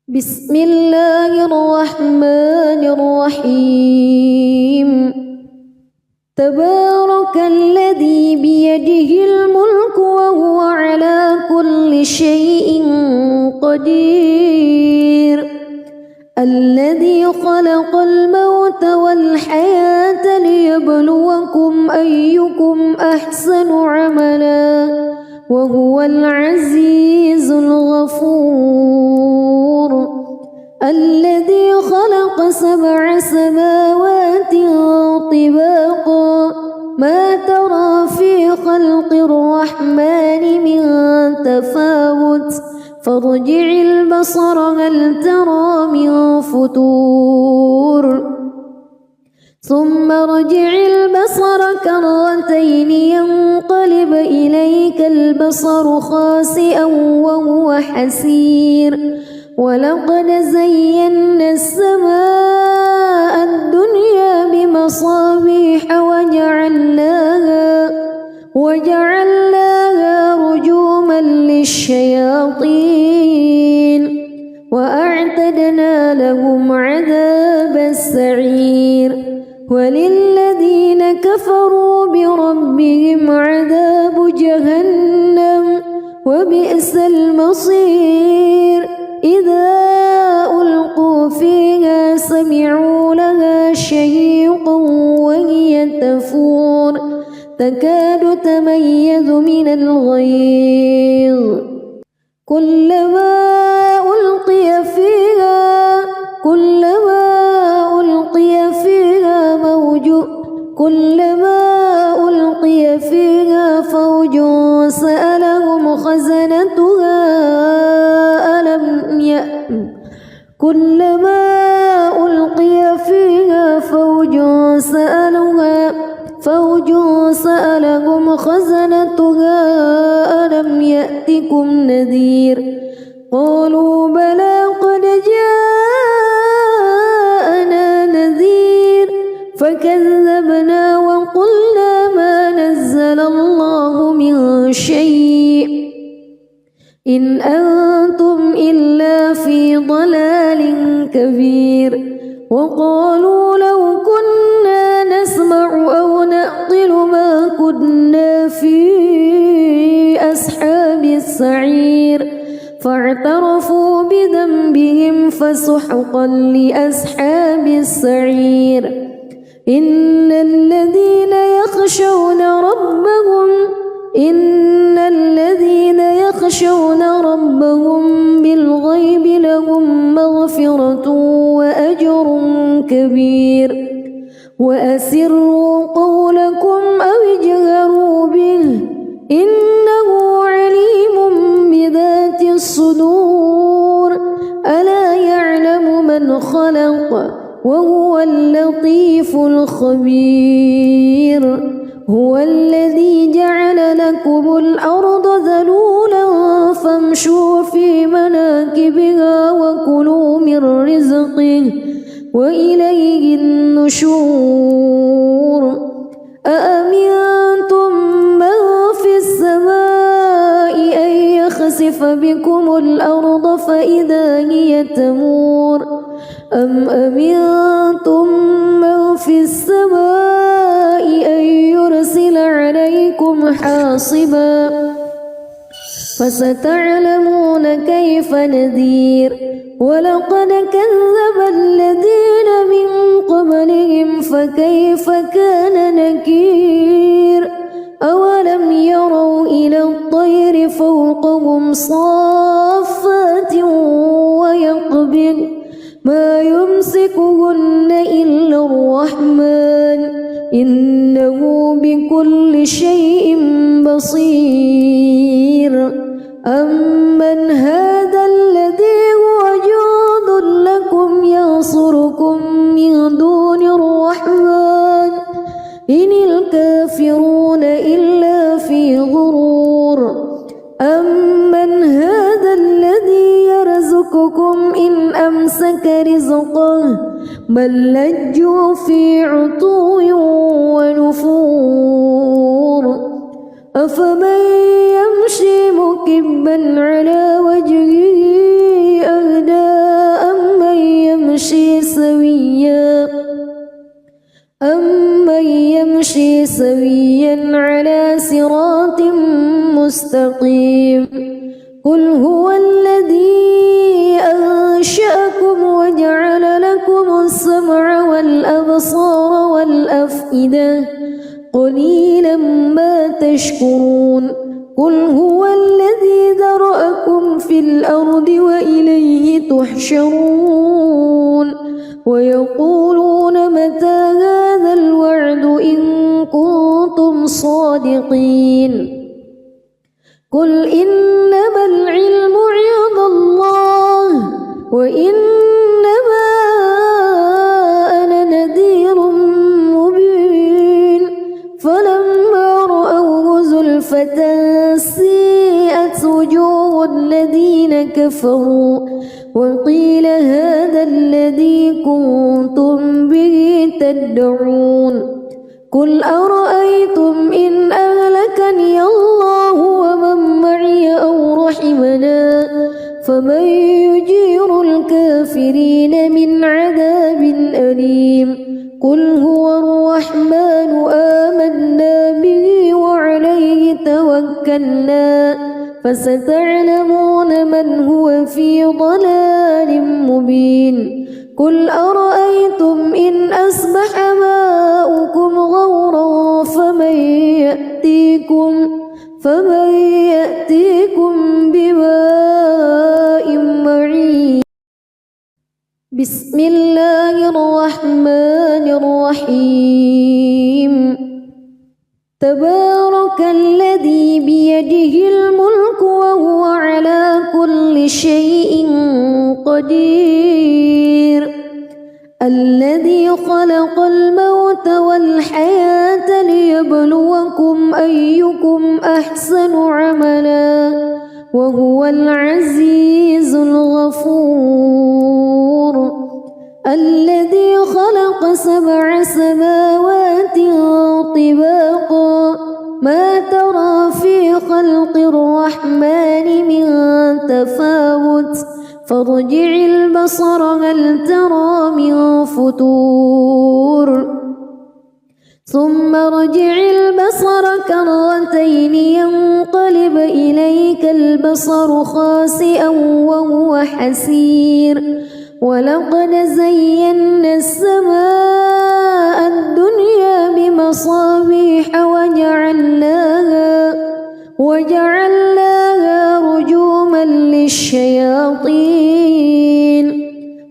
بسم الله الرحمن الرحيم تبارك الذي بيده الملك وهو على كل شيء قدير الذي خلق الموت والحياة ليبلوكم أيكم أحسن عملا وهو العزيز الغفور الذي خلق 7 سماوات طباقا ما ترى في خلق الرحمن من تفاوت فارجع البصر هل ترى من فتور ثم ارجع البصر كرتين ينقلب إليك البصر خاسئا وهو حسير ولقد زينا السماء الدنيا بمصابيح وجعلناها رجوما للشياطين وأعتدنا لهم عذاب السعير وللذين كفروا بربهم عذاب جهنم وبئس المصير إذا ألقوا فيها سمعوا لها شهيقا وهي تفور تكاد تميز من الغيظ كلما ألقي فيها فوج سألهم خزنتها ألم يأتكم نذير قالوا بلى قد جاءنا نذير فكذبنا وقلنا ما نزل الله من شيء إن أنتم إلا في ضلال كبير وقالوا لو كنا نسمع أو نعقل ما كنا في أصحاب السعير فاعترفوا بذنبهم فسحقا لأصحاب السعير إن الذين يخشون ربهم بالغيب لهم مغفرة وأجر كبير وأسروا قولكم أو اجهروا به إنه عليم بذات الصدور ألا يعلم من خلق وهو اللطيف الخبير هو الذي جعل لكم الأرض ذلولا فامشوا في مناكبها وكلوا من رزقه وإليه النشور أأمنتم من في السماء أن يخسف بكم الأرض فإذا هي تمور أم أمنتم من في السماء أن يرسل عليكم حاصبا فستعلمون كيف نذير ولقد كذب الذين من قبلهم فكيف كان نكير أولم يروا إلى الطير فوقهم صافات ويقبض ما يمسكهن إلا الرحمن إنه بكل شيء بصير أمن هذا الذي هو جند لكم ينصركم من دون الرحمن إن الكافرون إلا في غرور أمن هذا الذي يرزقكم إن أمسك رزقه بل لجوا في عتو ونفور أفمن يمشي مكبا على وجهه أهدى سويا على صراط مستقيم قل هو الذي أنشأكم وجعل لكم السمع والأبصار والأفئدة قليلا ما تشكرون قل هو الذي ذرأكم في الأرض وإليه تحشرون ويقولون متى هذا الوعد إن كنتم صادقين قل إنما العلم عند الله وإنما أنا نذير مبين فلما رأوه زلفة سيئت وجوه الذين كفروا وقيل هذا الذي كنتم به تدعون قل أرأيتم إن أهلكني الله ومن معي أو رحمنا فمن يجير الكافرين من عذاب أليم قل هو الرحمن آمنا به وعليه توكلنا فستعلمون من هو في ضلال مبين قل أرأيتم إن أصبح ماؤكم غورا فمن يأتيكم بماء معين بسم الله الرحمن الرحيم تبارك الذي بيده الملك وهو على كل شيء قدير الذي خلق الموت والحياة ليبلوكم أيكم أحسن عملا وهو العزيز الغفور الذي خلق 7 سماوات طباقا ما ترى في خلق الرحمن من تفاوت فارجع البصر هل ترى من فطور ثم ارجع البصر كرتين ينقلب إليك البصر خاسئا وهو حسير ولقد زينا السماء الدنيا بمصابيح وجعلناها رجوما للشياطين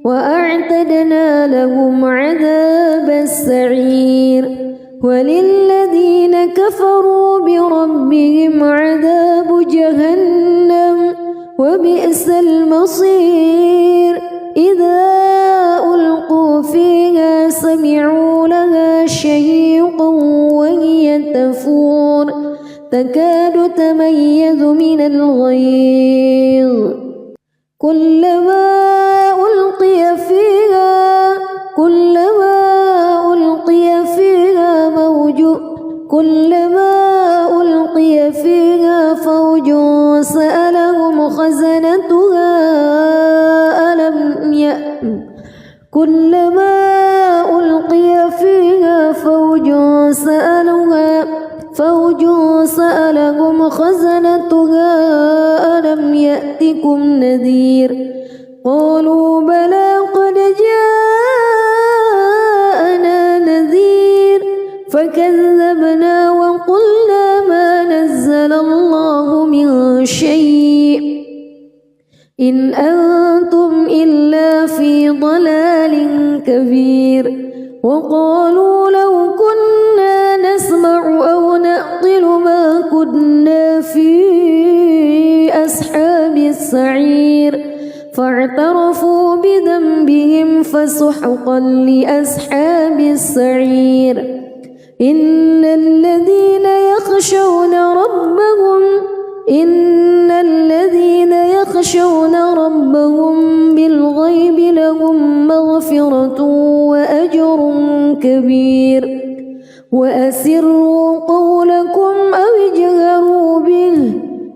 وأعتدنا لهم عذاب السعير وللذين كفروا بربهم عذاب جهنم وبئس المصير إذا ألقوا فيها سمعوا لها شهيقا وهي تفور تكاد تميز من الغيظ كلما ألقي فيها فوج سألهم خزنتها كلما ألقي فيها فوج سألهم خزنتها ألم يأتكم نذير قالوا بلى قد جاءنا نذير فكذبنا وقلنا ما نزل الله من شيء إن أنتم إلا في ضلال كبير وقالوا لو كنا نسمع أو نعقل ما كنا في أصحاب السعير فاعترفوا بذنبهم فسحقا لأصحاب السعير إن الذين يخشون ربهم بالغيب لهم مغفرة وأجر كبير وأسروا قولكم أو اجهروا به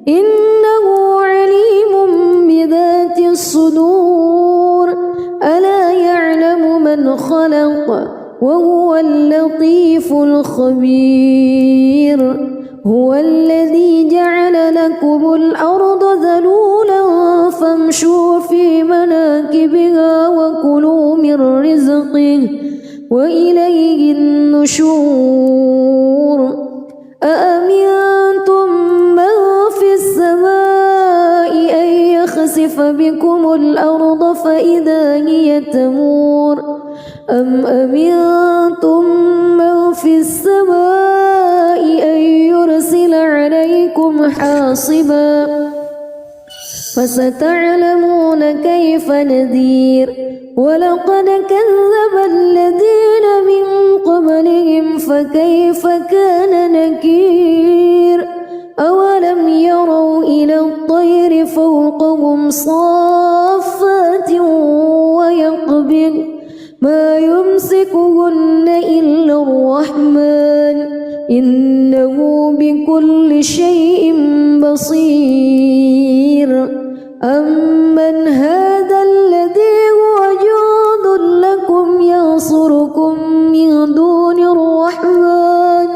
إنه عليم بذات الصدور ألا يعلم من خلق وهو اللطيف الخبير هو الذي جعل لكم الأرض ذلولا فامشوا في مناكبها وكلوا من رزقه وإليه النشور أأمنتم من في السماء أن يخسف بكم الأرض فإذا هي تمور أم أمنتم من في السماء أن يرسل عليكم حاصبا فستعلمون كيف نذير ولقد كذب الذين من قبلهم فكيف كان نكير أولم يروا إلى الطير فوقهم صافات ويقبض ما يمسكهن إلا الرحمن إنه بكل شيء بصير أمن هذا الذي هو جند لكم ينصركم من دون الرحمن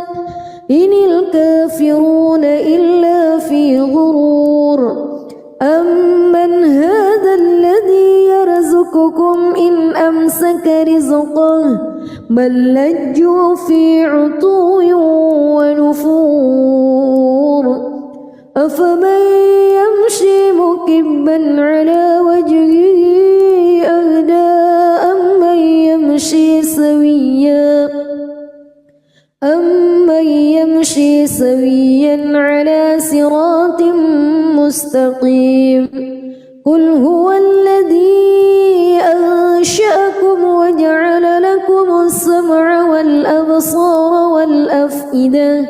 إن الكافرون إلا في غرور أمن هذا الذي يرزقكم إن أمسك رزقه بل لجوا في عتو ونفور أفمن يمشي مكبا على وجهه أهدى أمن يمشي سويا على صراط مستقيم قل هو الذي أنشأكم وجعل لكم السمع والأبصار والأفئدة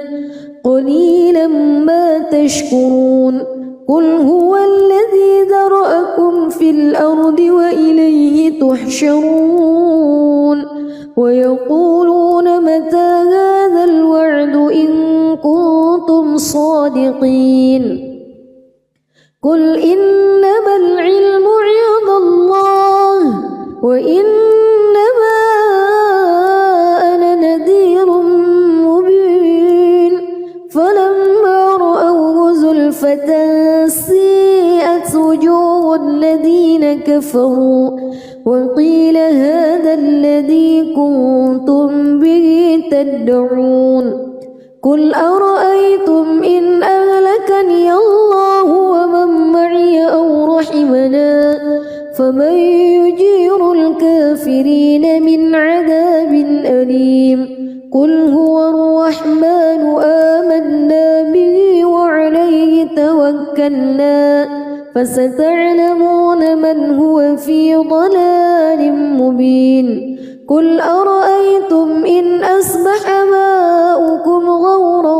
قليلا ما تشكرون قل هو الذي ذرأكم في الأرض وإليه تحشرون ويقولون متى هذا الوعد إن كنتم صادقين قل إنما العلم عند الله وإنما أنا نذير مبين فلما رأوه زلفة سيئت وجوه الذين كفروا وقيل هذا الذي كنتم به تدعون قل أرأيتم إن أهلكني الله ومن معي أو رحمنا فمن يجير الكافرين من عذاب أليم قل هو الرحمن آمنا به وعليه توكلنا فستعلمون من هو في ضلال مبين قل أرأيتم إن أصبح ماؤكم غورا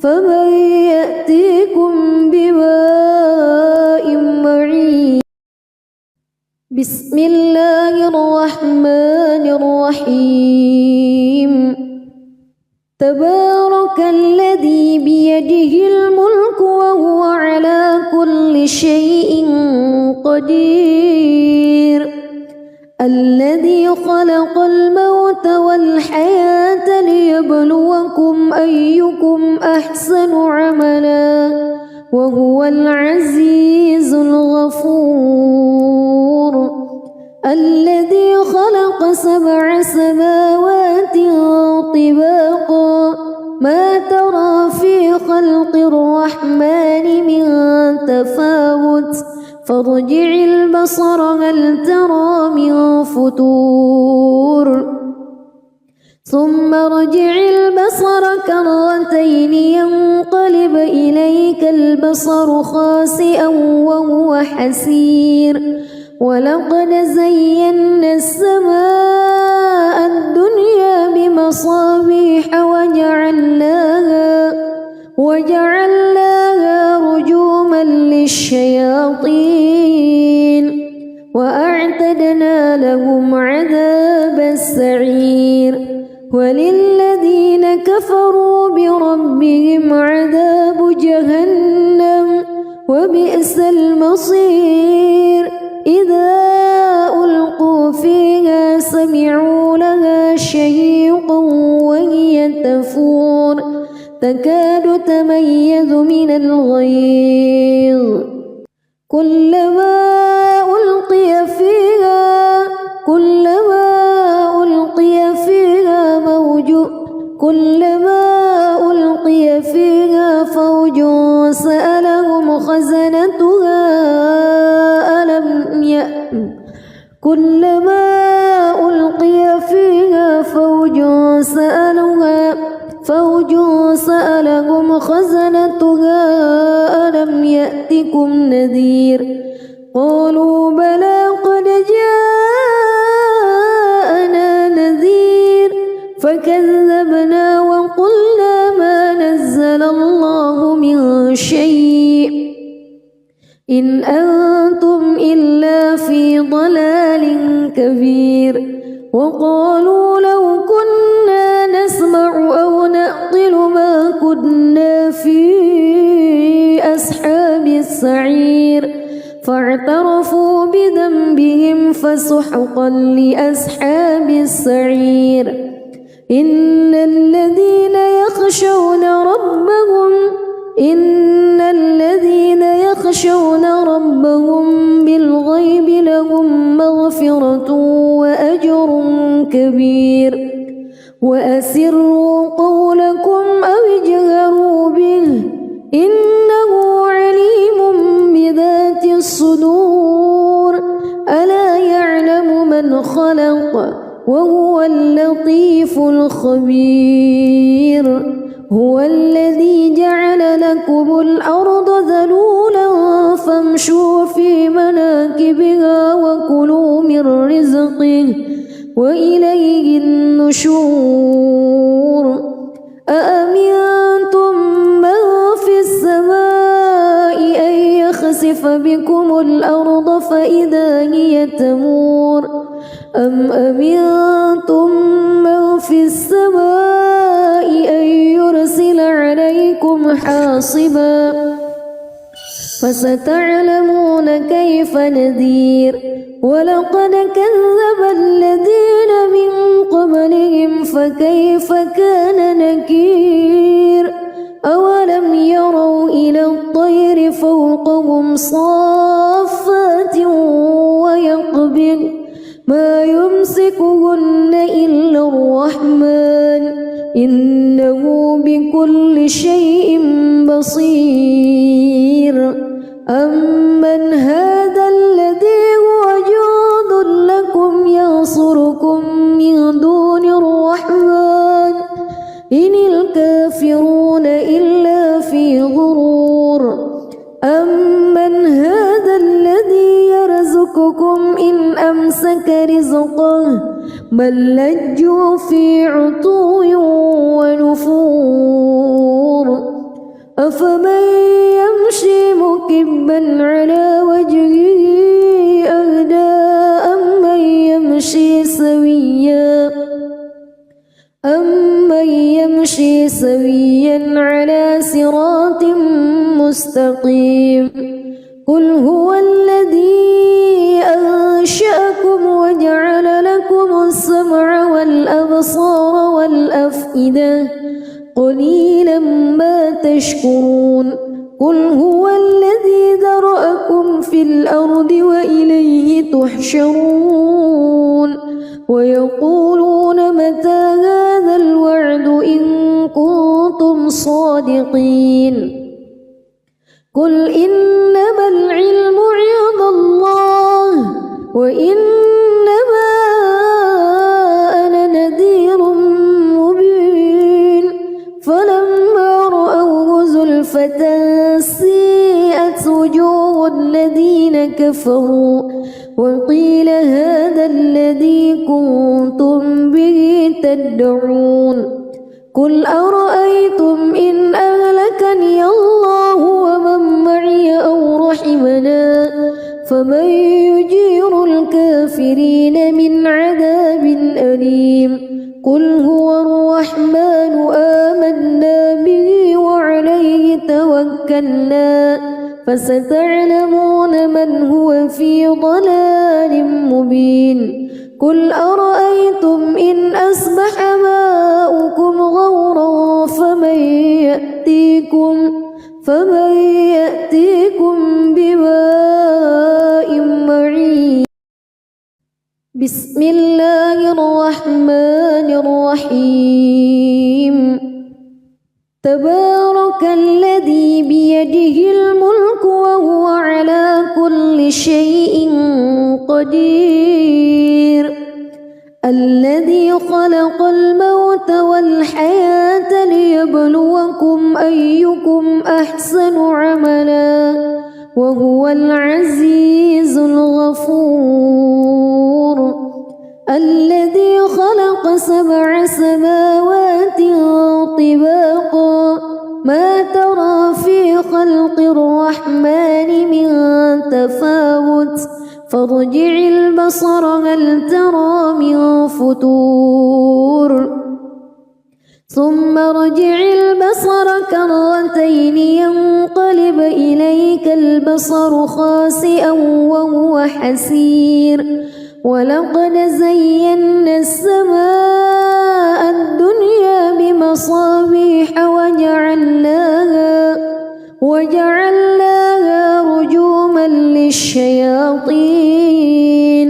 فمن يأتيكم بماء معين بسم الله الرحمن الرحيم تبارك الذي بيده الملك وهو على كل شيء قدير الذي خلق الموت والحياة ليبلوكم أيكم أحسن عملا وهو العزيز الغفور الذي خلق 7 سماوات طباقا ما ترى في خلق الرحمن من تفاوت فارجع البصر هل ترى من فتور ثم ارجع البصر كرتين ينقلب إليك البصر خاسئا وهو حسير ولقد زينا السماء الدنيا بمصابيح وجعلناها رجوما للشياطين وأعتدنا لهم عذاب السعير وللذين كفروا بربهم عذاب جهنم وبئس المصير إذا ألقوا فيها تكاد تميز من الغيظ كلما ألقي فيها فوج سألهم خزنتها ألم يأتكم نذير قالوا بلى قد جاءنا نذير فكذبنا وقلنا ما نزل الله من شيء إن أنتم إلا في ضلال كبير وقالوا لو كنا نسمع أو نعقل ما كنا في أصحاب السعير فاعترفوا بذنبهم فسحقا لأصحاب السعير إن الذين يخشون ربهم بالغيب لهم مغفرة وأجر كبير وأسروا قولكم أو اجهروا به إنه عليم بذات الصدور ألا يعلم من خلق وهو اللطيف الخبير هو الذي جعل لكم الأرض ذلولا فامشوا في مناكبها وكلوا من رزقه وإليه النشور أأمنتم من في السماء أن يخسف بكم الأرض فإذا هي تمور أم أمنتم من في السماء أن يرسل عليكم حاصبا فستعلمون كيف نذير ولقد كذب الذين من قبلهم فكيف كان نكير أولم يروا إلى الطير فوقهم صافات ويقبض ما يمسكهن إلا الرحمن إنه بكل شيء بصير أمن هذا الذي هو جند لكم ينصركم من دون الرحمن إن الكافرون إلا في غرور أمن هذا الذي يرزقكم إن أمسك رزقه بل لجوا في عتو ونفور أفمن يمشي مكبا على وجهه أهدى أمن يمشي سويا على صراط مستقيم قل هو الذي أنشأكم وجعل لكم السمع والأبصار والأفئدة قليلا ما تشكرون قل هو الذي ذرأكم في الأرض وإليه تحشرون ويقولون متى هذا الوعد إن كنتم صادقين قل إنما العلم عند الله وإنما أنا نذير مبين فلما رأوه زلفة سيئت وجوه الذين كفروا وقيل هذا الذي كنتم به تدعون قل أرأيتم إن أهلكني الله ومن معي أو رحمنا فمن يجير الكافرين من عذاب أليم قل هو الرحمن آمنا به وعليه توكلنا فستعلمون من هو في ضلال مبين قل أرأيتم إن أصبح ماؤكم غورا فمن يأتيكم بماء معين. بسم الله الرحمن الرحيم. تبارك الذي بيده الملك وهو على كل شيء قدير. الذي خلق الموت والحياة ليبلوكم أيكم أحسن عملا وهو العزيز الغفور. الذي خلق 7 سماوات طباقا ما ترى في خلق الرحمن من تفاوت فارجع البصر هل ترى من فتور ثم ارجع البصر كرتين ينقلب إليك البصر خاسئا وهو حسير. ولقد زينا السماء الدنيا بمصابيح وجعلناها رجوما للشياطين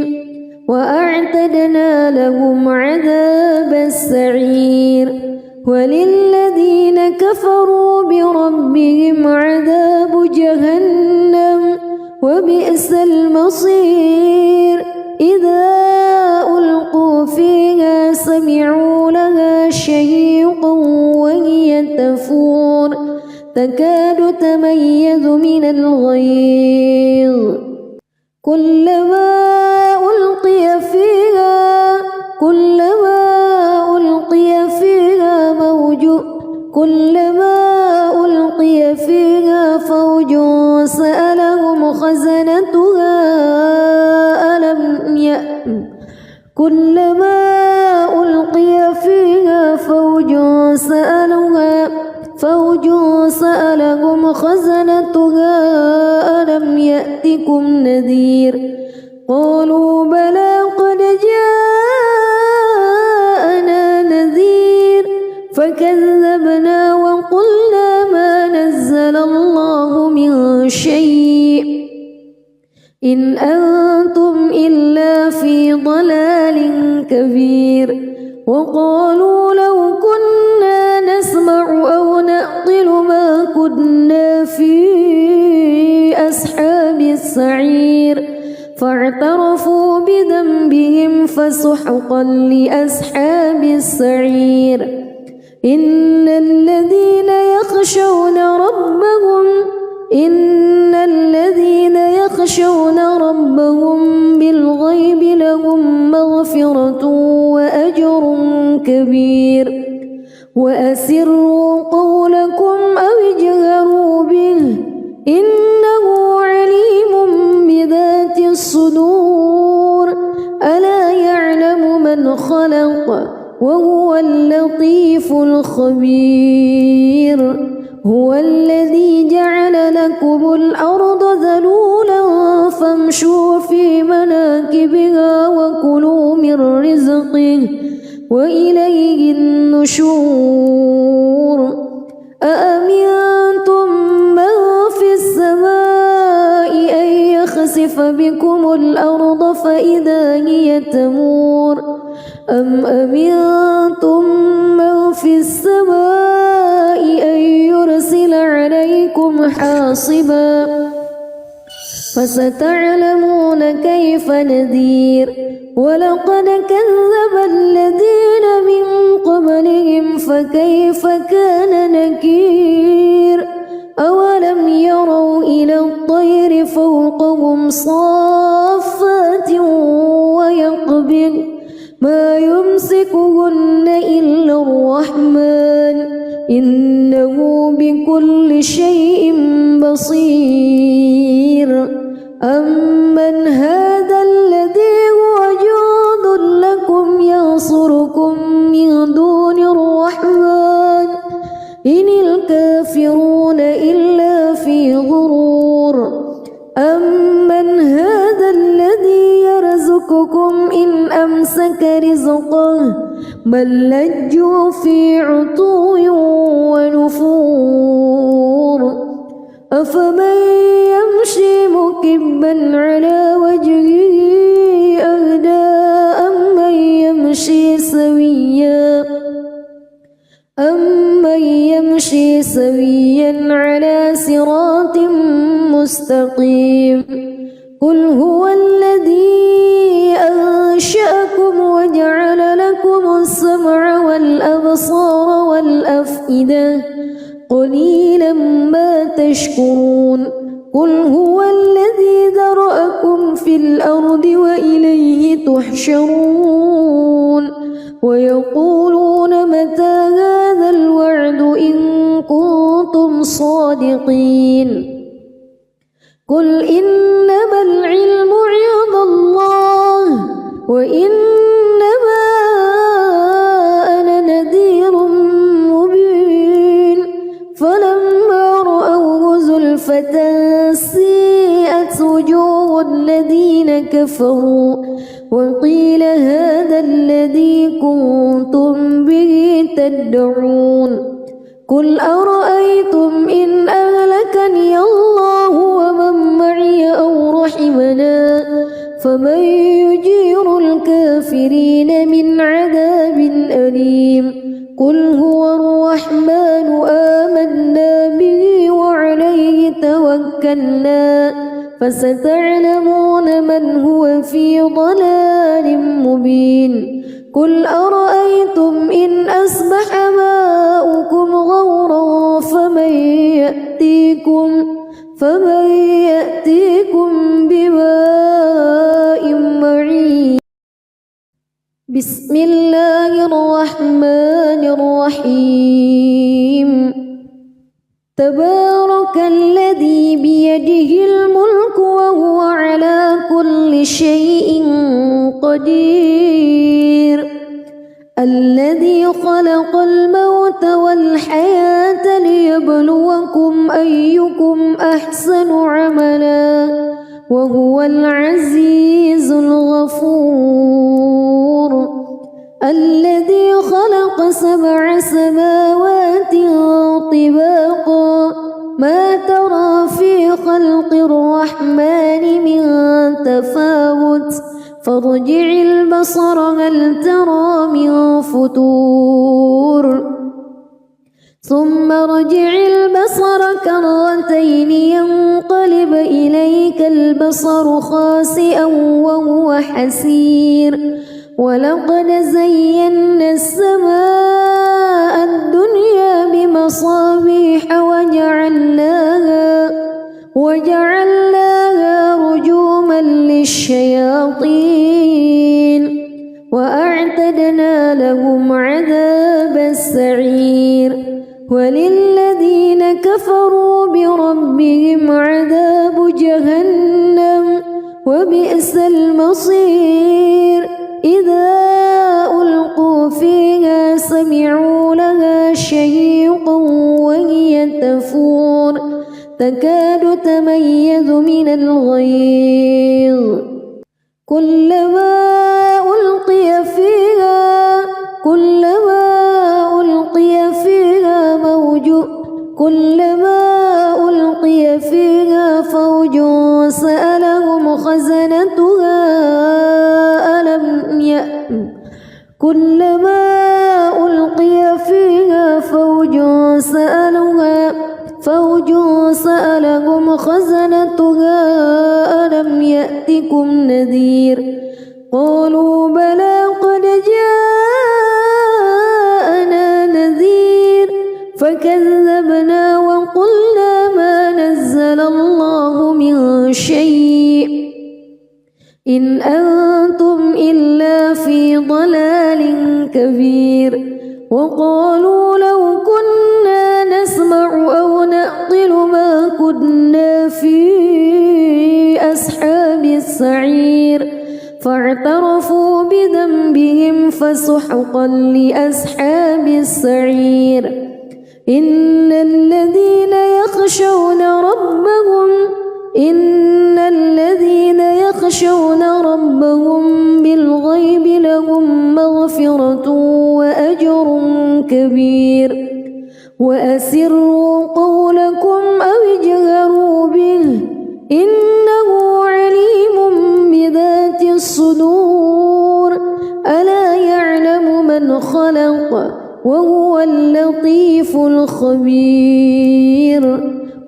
وأعتدنا لهم عذاب السعير. وللذين كفروا بربهم عذاب جهنم وبئس المصير. إذا ألقوا فيها سمعوا لها شهيقا وهي تفور تكاد تميز من الغيظ. كلما ألقي فيها فوج سألهم خزنتها ألم يأتكم نذير. قالوا بلى قد جاءنا نذير فكذبنا وقلنا ما نزل الله من شيء إن أنتم إلا في ضلال كبير. وقالوا لو كنا نسمع أو نعقل ما كنا في أصحاب السعير فاعترفوا بذنبهم فسحقا لأصحاب السعير. إن الذين يخشون ربهم بالغيب لهم مغفرة وأجر كبير. وأسروا قولكم أو اجهروا به إنه عليم بذات الصدور. ألا يعلم من خلق وهو اللطيف الخبير. هو الذي جعل لكم الأرض ذلولا فامشوا في مناكبها وكلوا من رزقه وإليه النشور. أأمنتم من في السماء أن يخسف بكم الأرض فإذا هي تمور أم أمنتم من في السماء أن يرسل عليكم حاصبا فستعلمون كيف نذير. ولقد كذب الذين من قبلهم فكيف كان نكير. أولم يروا إلى الطير فوقهم صافات ويقبض ما يمسكهن إلا الرحمن إنه بكل شيء بصير. أمن هذا الذي هو جند لكم ينصركم من دون الرحمن إن الكافرون إلا في غرور. أمن هذا الذي يرزقكم إن أمسك رزقه بل لجوا في عتو ونفور أفمن يمشي مكبا على وجهه أهدى أمن يمشي سويا على صراط مستقيم قل هو الذي أنشأكم وجعل لكم السمع والأبصار والأفئدة قليلا ما تشكرون قل هو الذي ذرأكم في الأرض وإليه تحشرون ويقولون متى هذا الوعد إن كنتم صادقين قل إنما العلم عند الله وإنما أنا نذير مبين فلما رأوه زلفة سيئت وجوه الذين كفروا وقيل هذا الذي كنتم به تدعون قل أرأيتم إن أهلكني الله ومن معي أو رحمنا فمن يجير الكافرين من عذاب أليم قل هو الرحمن آمنا به وعليه توكلنا فستعلمون من هو في ضلال مبين قل أرأيتم إن أصبح ماؤكم غورا فمن يأتيكم بماء معين بسم الله الرحمن الرحيم تبارك الذي بيده الملك وهو على كل شيء قدير الذي خلق الموت والحياة ليبلوكم أيكم أحسن عملا وهو العزيز الغفور الذي خلق 7 سماوات طباقا ما ترى في خلق الرحمن من تفاوت فارجع البصر هل ترى من فتور ثم ارجع البصر كرتين ينقلب إليك البصر خاسئا وهو حسير ولقد زينا السماء الدنيا بمصابيح وجعلناها رجوما للشياطين وأعتدنا لهم عذاب السعير وللذين كفروا بربهم عذاب جهنم وبئس المصير إذا ألقوا فيها سمعوا لها شهيقا وهي تفور تكاد تميز من الغيظ كلما ألقي فيها فوج سألهم خزنتها ألم يأتكم نذير قالوا بلى قد جاءنا نذير فكذبنا وقلنا ما نزل الله من شيء إن أنتم إلا في ضلال كبير وقالوا لو كنا نسمع أو نعقل ما كنا في أصحاب السعير فاعترفوا بذنبهم فسحقا لأصحاب السعير إن الذين يخشون ربهم بالغيب لهم مغفرة كبير وأسروا قولكم أو اجهروا به إنه عليم بذات الصدور ألا يعلم من خلق وهو اللطيف الخبير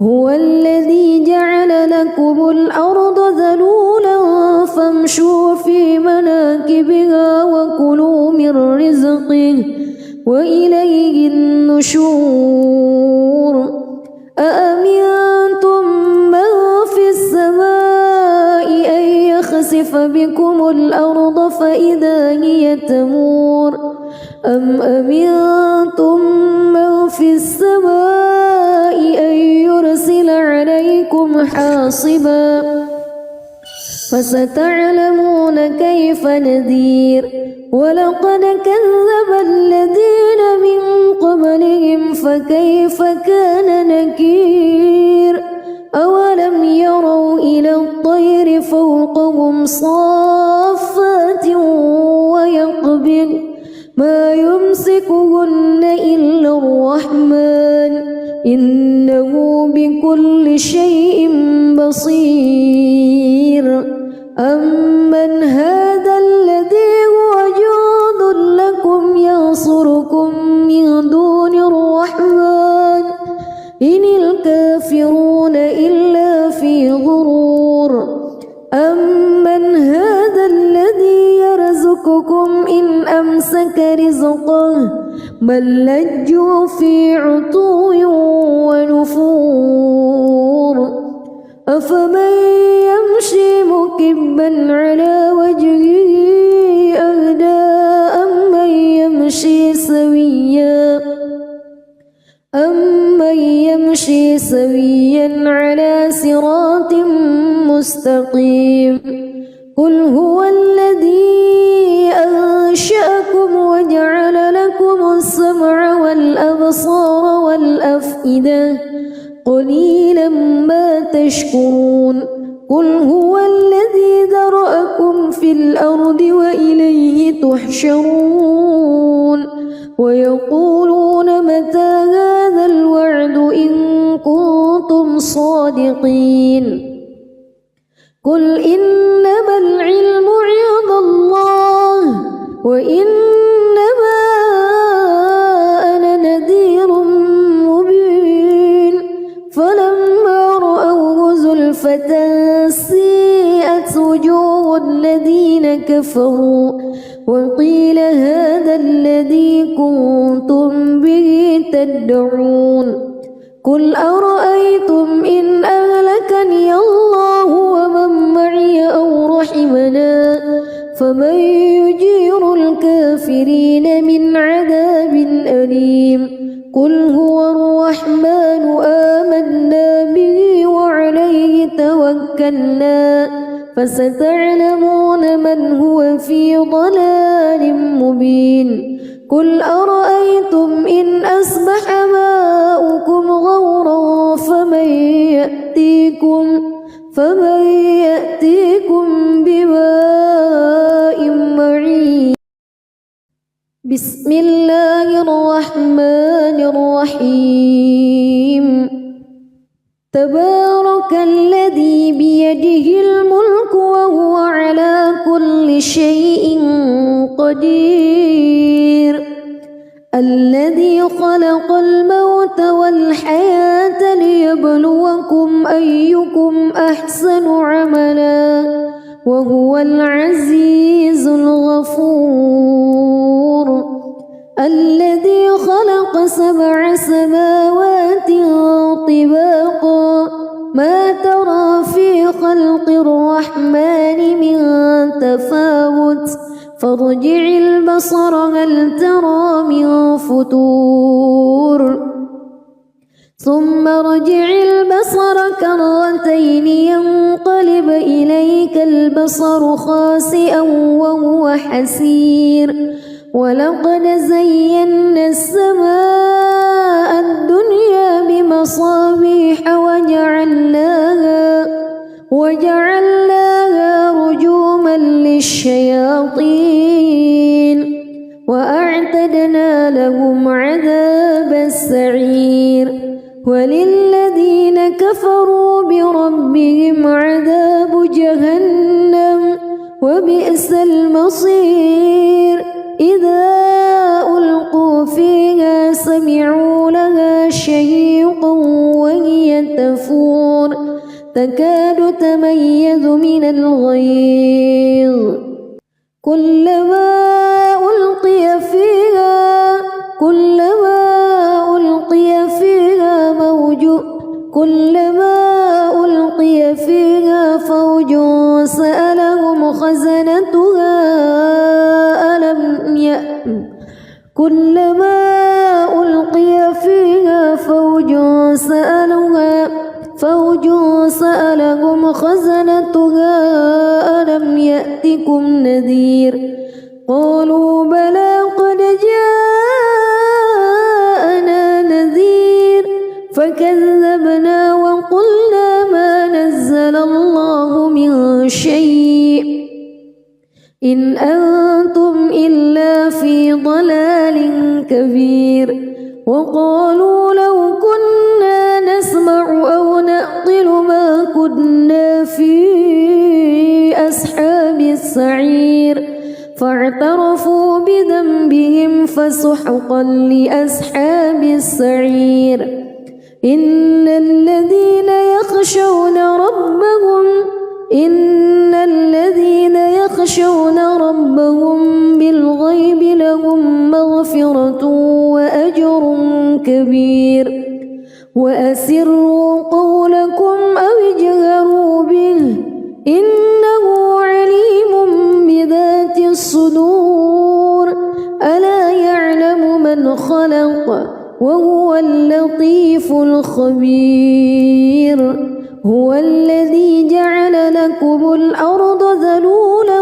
هو الذي جعل لكم الأرض ذلولا فامشوا في مناكبها وكلوا من رزقه وإليه النشور أأمنتم من في السماء أن يخسف بكم الأرض فإذا هي تمور أم أمنتم من في السماء أن يرسل عليكم حاصبا فستعلمون كيف نذير ولقد كذب الذين من قبلهم فكيف كان نكير أولم يروا إلى الطير فوقهم صافات ويقبض ما يمسكهن إلا الرحمن إنه بكل شيء بصير أمن هذا الذي هو جند لكم ينصركم من دون الرحمن إن الكافرون إلا في غرور أمن هذا الذي يرزقكم إن أمسك رزقه بل لجوا في عتو ونفور أفمن يمشي مكبا على وجهه أهدى أمن يمشي سويا على صراط مستقيم قل هو الذي أنشأكم وجعل لكم السمع والأبصار والأفئدة قليلا ما تشكرون قل هو الذي ذرأكم في الأرض وإليه تحشرون ويقولون متى هذا الوعد إن كنتم صادقين قل إنما العلم عند الله وإنما أنا نذير مبين فلما رأوه زلفة سيئت وجوه الذين كفروا وقيل هذا الذي كنتم به تدعون قل أرأيتم إن أهلكني الله ومن معي أو رحمنا فمن يجير الكافرين من عذاب أليم قل هو الرحمن آمنا به وعليه توكلنا فستعلمون من هو في ضلال مبين قل أرأيتم إن أصبح ماؤكم غورا فمن يأتيكم بماء معين بسم الله الرحمن الرحيم تبارك الذي بيده الملك وهو على كل شيء قدير الذي خلق الموت والحياة ليبلوكم أيكم أحسن عملا وهو العزيز الغفور الذي خلق 7 سماوات طباقا ما ترى في خلق الرحمن من تفاوت فارجع البصر هل ترى من فتور ثم ارجع البصر كرتين ينقلب إليك البصر خاسئا وهو حسير ولقد زينا السماء الدنيا بمصابيح وجعلناها رجوما للشياطين وأعتدنا لهم عذابا وبئس المصير إذا ألقوا فيها سمعوا لها شهيقا وهي تفور تكاد تميز من الغيظ كلما ألقي فيها فوج سألهم خزنتها ألم يأتكم نذير قالوا بلى قد جاءنا نذير فكذبنا وقلنا ما نزل الله من شيء إن أنتم إلا في ضلال كبير وقالوا لو كنا نسمع أو نعقل ما كنا في أصحاب السعير فاعترفوا بذنبهم فسحقا لأصحاب السعير إن الذين يخشون ربهم بالغيب لهم مغفرة وأجر كبير وأسروا قولكم أو اجهروا به إنه عليم بذات الصدور ألا يعلم من خلق وهو اللطيف الخبير هو الذي جعل لكم الأرض ذلولا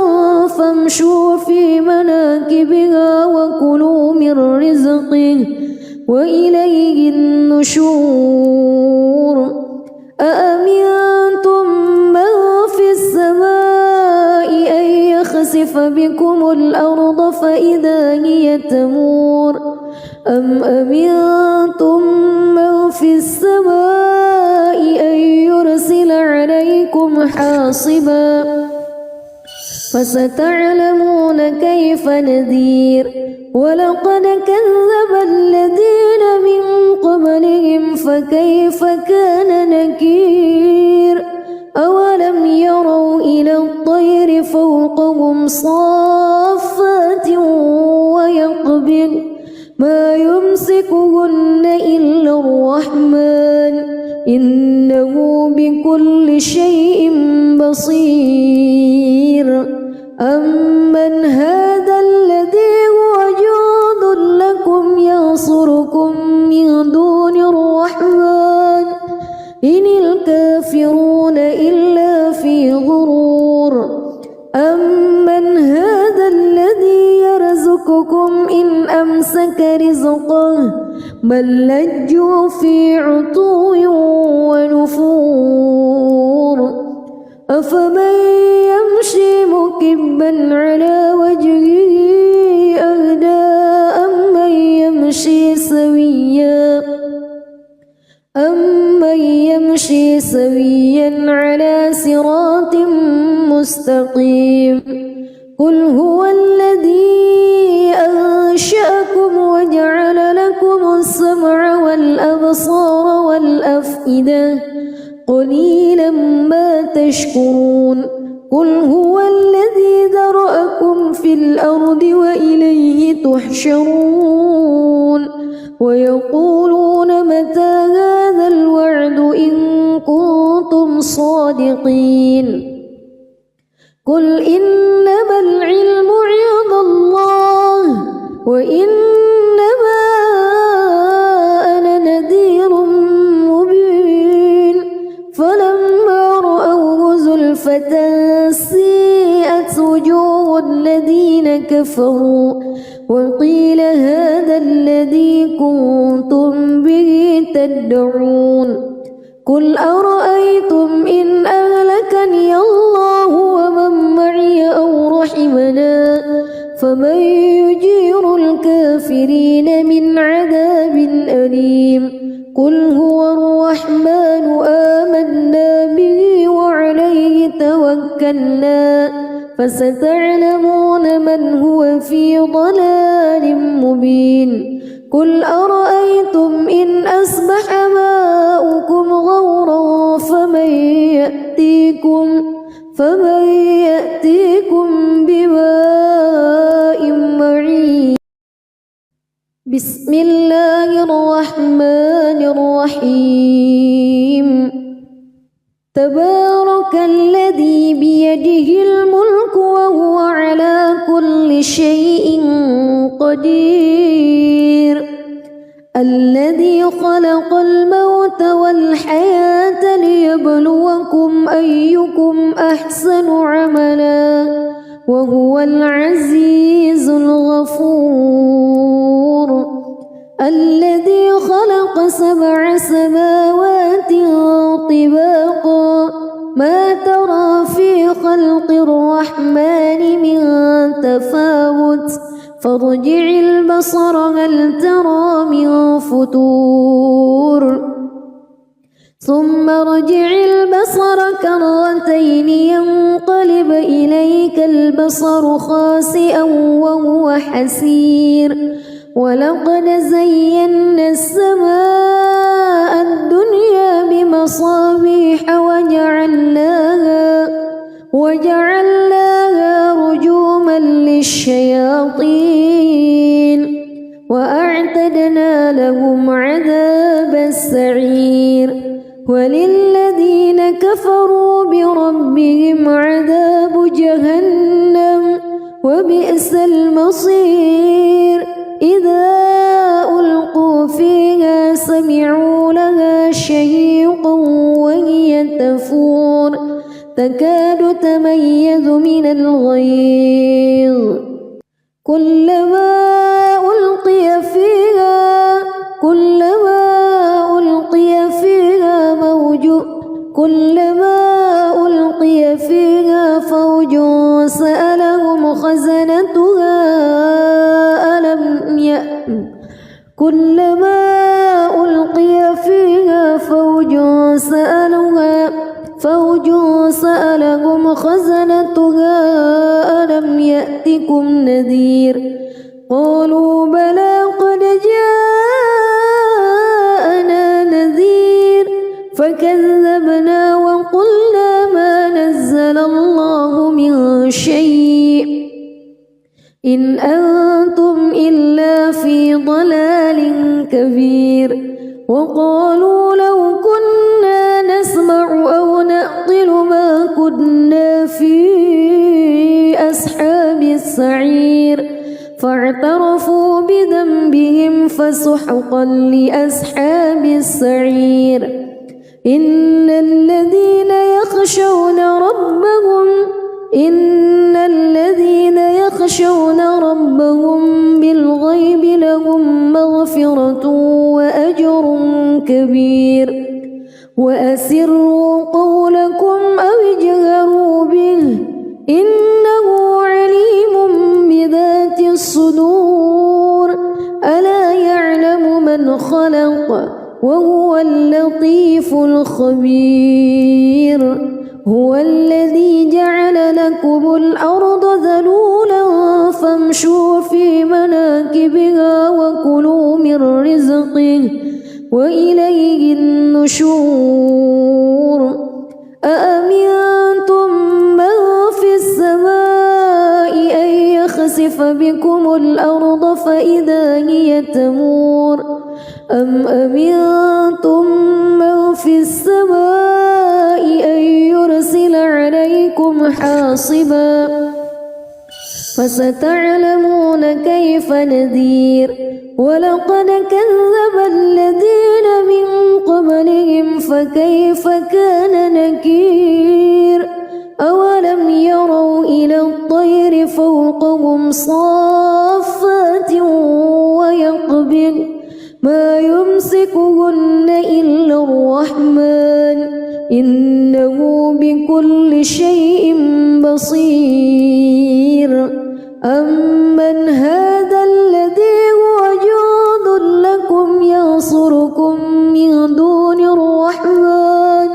فامشوا في مناكبها وكلوا من رزقه وإليه النشور أأمنتم من في السماء أن يخسف بكم الأرض فإذا هي تمور أم أمنتم من في السماء أن يرسل عليكم حاصبا فستعلمون كيف نذير ولقد كذب الذين من قبلهم فكيف كان نكير أولم يروا إلى الطير فوقهم صافات ويقبض ما يمسكهن إلا الرحمن إنه بكل شيء بصير أمن هذا الذي هو جند لكم ينصركم من دون الرحمن إن الكافرون إلا في غرور أمن هذا الذي يرزقكم إن أمسك رزقه بل لجوا في عتو ونفور أفمن يمشي مكبا على وجهه أهدى أمن يمشي سويا على صراط مستقيم قل هو الذي أنشأكم وجعل لكم السمع والأبصار والأفئدة قليلا ما تشكرون قل هو الذي ذرأكم في الأرض وإليه تحشرون ويقولون متى هذا الوعد إن كنتم صادقين قل إنما العلم عند الله وإنما أنا نذير مبين فلما رأوه زلفة سيئت وجوه الذين كفروا وقيل هذا الذي كنتم به تدعون قل أرأيتم إن أهلكني الله ومن معي أو رحمنا فمن يجير الكافرين من عذاب أليم قل هو الرحمن آمنا به وعليه توكلنا فستعلمون من هو في ضلال مبين قل أرأيتم إن أصبح ماؤكم غورا فمن يأتيكم بماء معين بسم الله الرحمن الرحيم تبارك الذي بيده الملك وهو على كل شيء قدير الذي خلق الموت والحياة ليبلوكم أيكم أحسن عملا وهو العزيز الغفور الذي خلق 7 سماوات طباقا ما ترى في خلق الرحمن من تفاوت فارجع البصر هل ترى من فطور ثم ارجع البصر كرتين ينقلب إليك البصر خاسئا وهو حسير ولقد زينا السماء الدنيا بمصابيح وجعلناها رجوما للشياطين وأعتدنا لهم عذاب السعير وللذين كفروا بربهم عذاب جهنم وبئس المصير إذا ألقوا فيها سمعوا لها شهيقا وهي تفور تكاد تميز من الغيظ كلما ألقي فيها فوج سألهم خزنتها كلما ألقي فيها فوج سألهم خزنتها ألم يأتكم نذير قالوا بلى قد جاءنا نذير فكذبنا وقلنا ما نزل الله من شيء إن أنتم إلا في ضلال كبير وقالوا لو كنا نسمع أو نعقل ما كنا في أصحاب السعير فاعترفوا بذنبهم فسحقا لأصحاب السعير إن الذين يخشون ربهم بالغيب لهم مغفرة وأجر كبير وأسروا قولكم أو اجهروا به إنه عليم بذات الصدور ألا يعلم من خلق وهو اللطيف الخبير هو الذي جعل لكم الأرض ذلولا فامشوا في مناكبها وكلوا من رزقه وإليه النشور أأمنتم من في السماء أن يخسف بكم الأرض فإذا هي تمور أم أمنتم من في السماء أن يرسل عليكم حاصبا فستعلمون كيف نذير ولقد كذب الذين من قبلهم فكيف كان نكير أولم يروا إلى الطير فوقهم صافات ويقبض ما يمسكهن إلا الرحمن إنه بكل شيء بصير أمن هذا الذي هو جند لكم ينصركم من دون الرحمن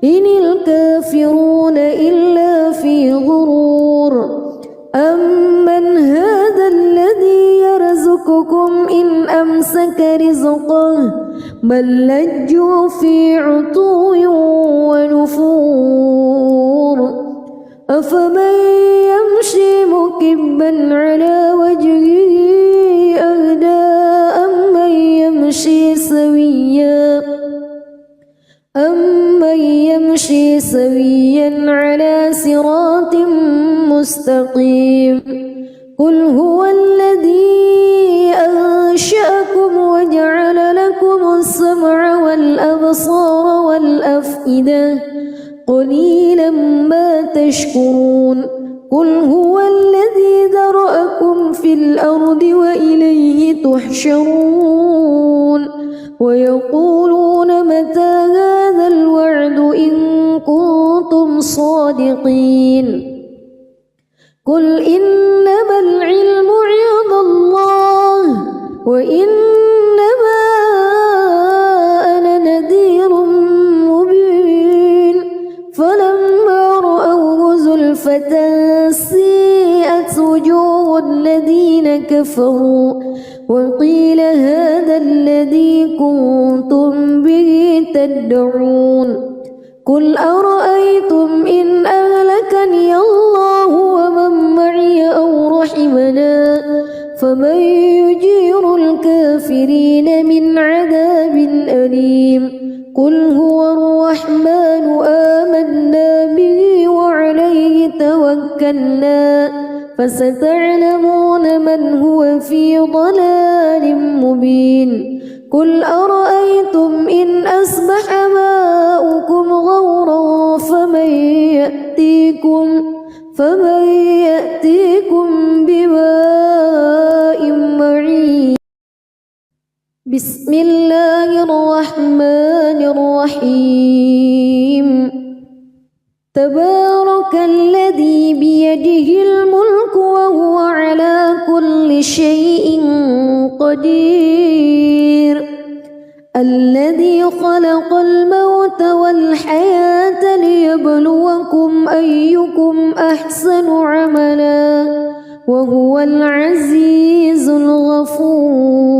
إن الكافرون إلا في غرور بل لجوا في عتو ونفور أفمن يمشي مكبا على وجهه أهدى أمن يمشي سويا على صراط مستقيم قل هو الذي أنشأكم وجعل لكم السمع والأبصار والأفئدة قليلا ما تشكرون قل هو الذي ذرأكم في الأرض وإليه تحشرون ويقولون متى هذا الوعد إن كنتم صادقين قل إنما العلم عند الله وإنما أنا نذير مبين فلما رأوه زلفة سيئت وجوه الذين كفروا وقيل هذا الذي كنتم به تدعون قل أرأيتم إن أهلكني الله ومن معي أو رحمنا فمن يجير الكافرين من عذاب أليم قل هو الرحمن آمنا به وعليه توكلنا فستعلمون من هو في ضلال مبين قل أرأيتم إن أصبح ماؤكم غورا فمن يأتيكم بماء معين بسم الله الرحمن الرحيم تبارك الذي بيده الملك وهو على كل شيء قدير الذي خلق الموت والحياة ليبلوكم أيكم أحسن عملا وهو العزيز الغفور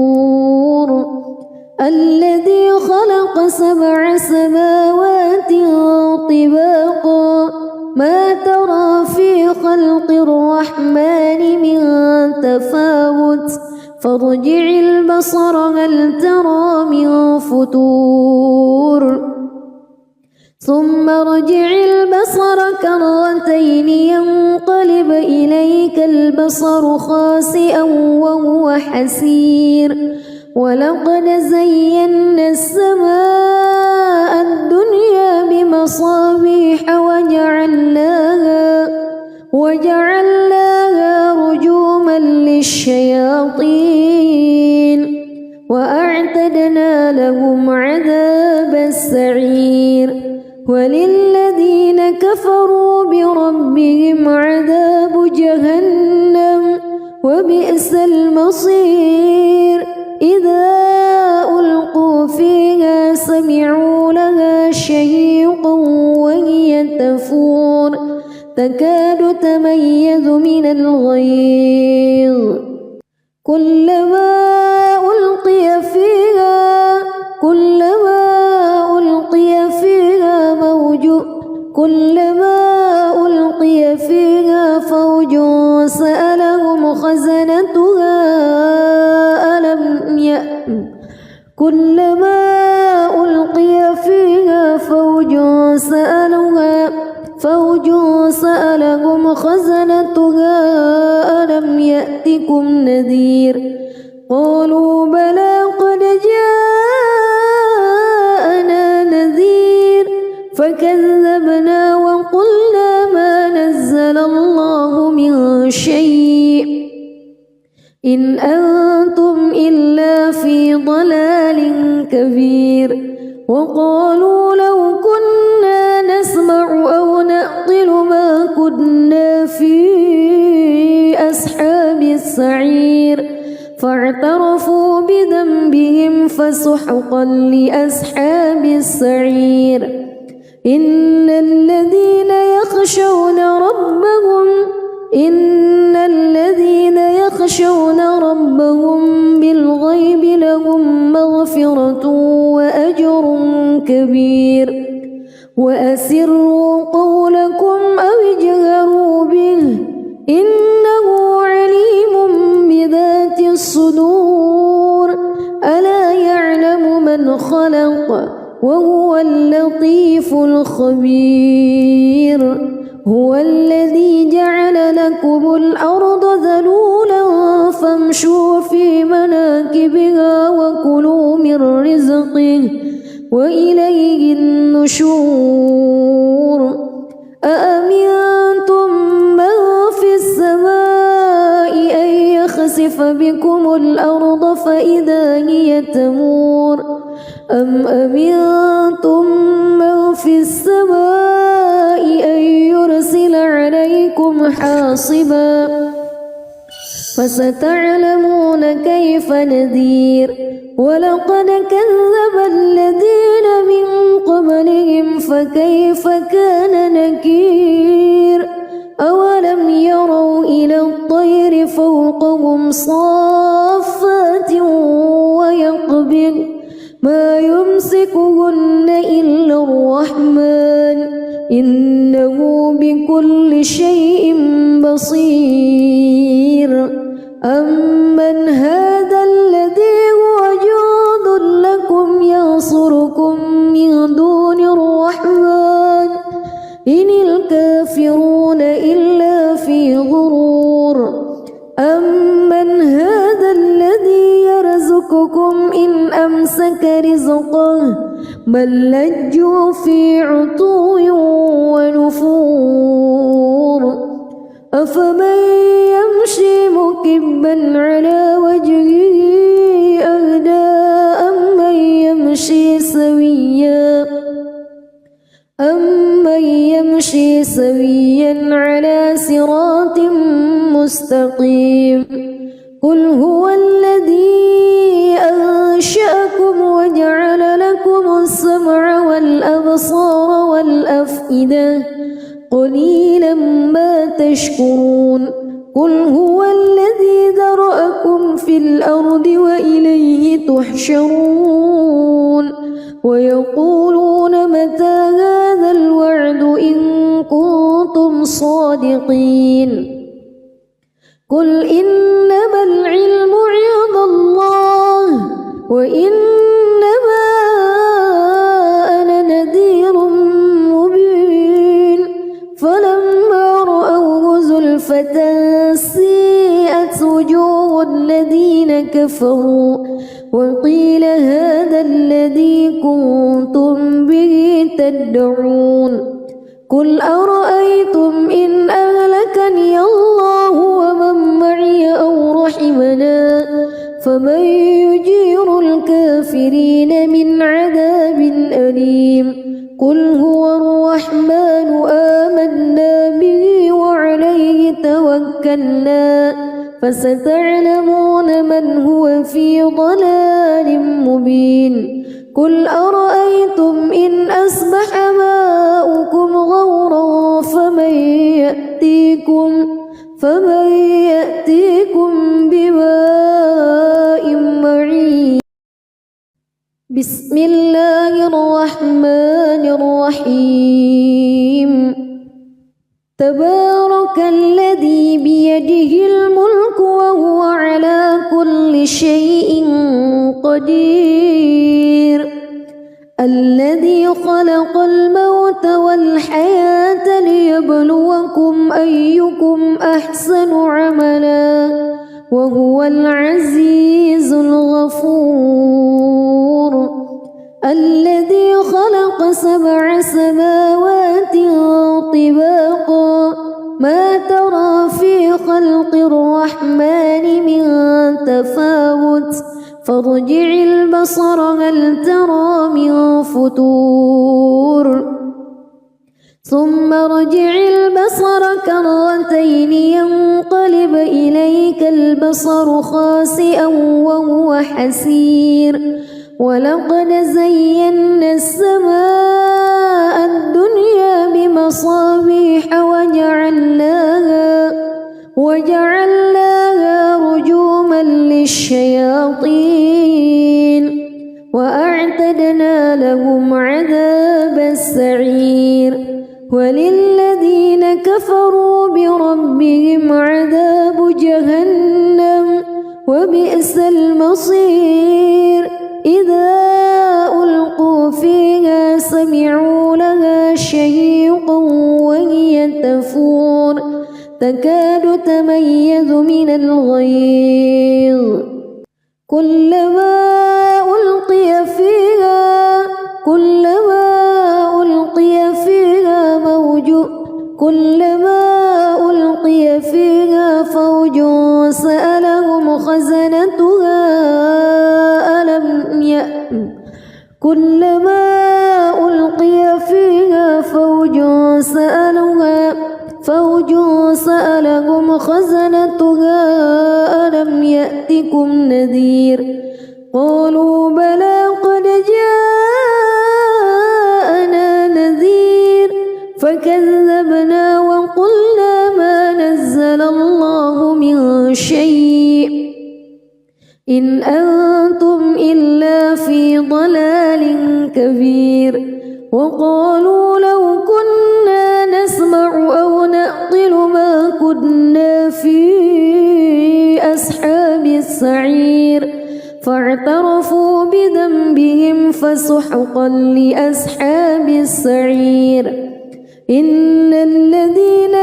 الذي خلق 7 سماوات طباقا ما ترى في خلق الرحمن من تفاوت فارجع البصر هل ترى من فتور ثم ارجع البصر كرتين ينقلب إليك البصر خاسئا وهو حسير ولقد زينا السماء الدنيا بمصابيح وجعلناها رجوما للشياطين وأعتدنا لهم عذاب السعير وللذين كفروا بربهم عذاب جهنم وبئس المصير إذا ألقوا فيها سمعوا لها شهيقا وهي تفور تكاد تميز من الغيظ كلما ألقي فيها فوج سألهم خزنتها ألم يأتكم نذير قالوا بلى قد جاءنا نذير فكذبنا وقلنا ما نزل الله من شيء إن أنتم إلا في ضلال كبير وقالوا لو كنا نسمع أو نعقل ما كنا في أصحاب السعير فاعترفوا بذنبهم فسحقا لأصحاب السعير إن الذين يخشون ربهم بالغيب لهم مغفرة أجر كبير وأسروا قولكم أو اجهروا به إنه عليم بذات الصدور ألا يعلم من خلق وهو اللطيف الخبير هو الذي جعل لكم الأرض ذلولا فامشوا في مناكبها وكلوا من رزقه وإليه النشور أأمنتم من في السماء أن يخسف بكم الأرض فإذا هي تمور أم أمنتم من في السماء أن يرسل عليكم حاصبا فستعلمون كيف نذير ولقد كذب الذين من قبلهم فكيف كان نكير أولم يروا إلى الطير فوقهم صافات ويقبض ما يمسكهن إلا الرحمن إنه بكل شيء بصير أمن هذا الذي هو جند لكم ينصركم من دون الرحمن إن الكافرون إلا في غرور أمن هذا الذي يرزقكم إن أمسك رزقه بل لجوا في عتو ونفور أفمن يمشي مكبا على وجهه أهدى أمن يمشي سويا على صراط مستقيم قل هو الذي أنشأكم وجعل لكم السمع والأبصار والأفئدة قليلا ما تشكرون قل هو الذي ذرأكم في الأرض وإليه تحشرون ويقولون متى هذا الوعد إن كنتم صادقين قل إنما العلم عند الله وإنما أنا نذير مبين فلما رأوه زلفة سيئت وجوه الذين كفروا وقيل هذا الذي كنتم به تدعون قل أرأيتم إن أهلكني الله ومن معي أو رحمنا فمن يجير الكافرين من عذاب أليم قل هو الرحمن آمنا به وعليه توكلنا فستعلمون من هو في ضلال مبين قل أرأيتم إن أصبح ماؤكم غورا فمن يأتيكم بماء معين بسم الله الرحمن الرحيم تبارك الذي بيده الملك وهو على كل شيء قدير الذي خلق الموت والحياة ليبلوكم أيكم أحسن عملا وهو العزيز الغفور الذي خلق 7 سماوات طباقا ما ترى في خلق الرحمن من تفاوت فارجع البصر هل ترى من فتور ثم ارجع البصر كرتين ينقلب إليك البصر خاسئا وهو حسير ولقد زينا السماء الدنيا بمصابيح وجعلناها رجوما للشياطين وأعتدنا لهم عذاب السعير وللذين كفروا بربهم عذاب جهنم وبئس المصير إذا ألقوا فيها سمعوا لها شهيقا وهي تفور تكاد تميز من الغيظ كلما ألقي فيها فوج سألهم خزنتها ألم يأتكم نذير قالوا بلى قد جاءنا نذير فكذبنا وقلنا ما نزل الله من شيء إن أنتم إلا في ضلال كبير وقالوا لو كنا نسمع أو نعقل ما كنا في أصحاب السعير فاعترفوا بذنبهم فسحقا لأصحاب السعير إن الذين